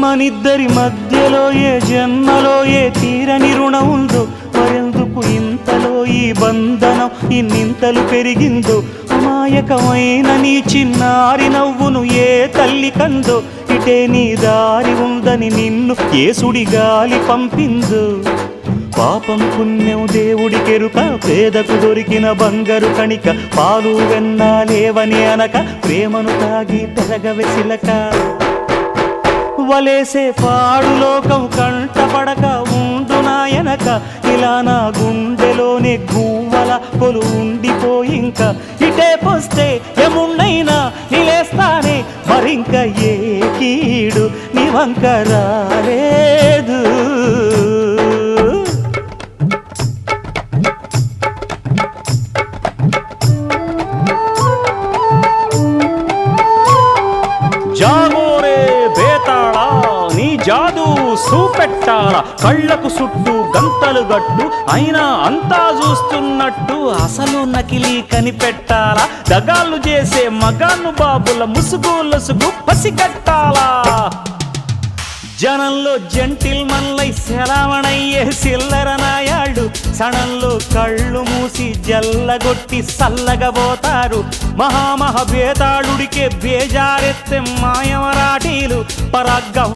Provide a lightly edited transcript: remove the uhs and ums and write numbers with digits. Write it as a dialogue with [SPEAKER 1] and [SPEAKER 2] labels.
[SPEAKER 1] మనిద్దరి మధ్యలో ఏ జన్మలో ఏ తీరని రుణం ఉందో, మరెందుకు ఇంతలో ఈ బంధనం ఇన్నింతలు పెరిగిందో. అమాయకమైన నీ చిన్నారి నవ్వును ఏ తల్లి కందో, ఇటే నీ దారి ఉందని నిన్ను ఏ సుడి గాలి పంపిందో. పాపం పుణ్యం దేవుడికెరుక, పేదకు దొరికిన బంగారు కణిక, పాలు వెన్నాలేవని అనక ప్రేమను తాగి పెరగవెసిలక. వలేసే పాడు లోకం కంటపడక ఉండు నాయనక, ఇలా నా గుండెలోనే గువ్వల కొలు ఉండిపోయింక. ఇటే పోస్తే ఎమున్నైనా నిలేస్తానే, మరింక ఏ కీడు నీ వంక రాలేదు. జాగోరే బేతాళా, నీ జాదు సూపెట్టాల, కళ్ళకు చుట్టూ గంతలు గట్టు, అయినా అంతా చూస్తున్నట్టు అసలు నకిలీ కనిపెట్టాలా. దగాళ్ళు చేసే మగాను బాబుల ముసుగు లొసుగు పసిగట్టాలా. జనంలో జంటిల్ మన్లై సెలవణయ్యే సిల్లర నాయాళ్ళు, సణంలో కళ్ళు మూసి జల్లగొట్టి సల్లగబోతారు. మహామహ బేతాళుడికే బేజారెత్తే మాయమరాఠీలు పరాగ్గ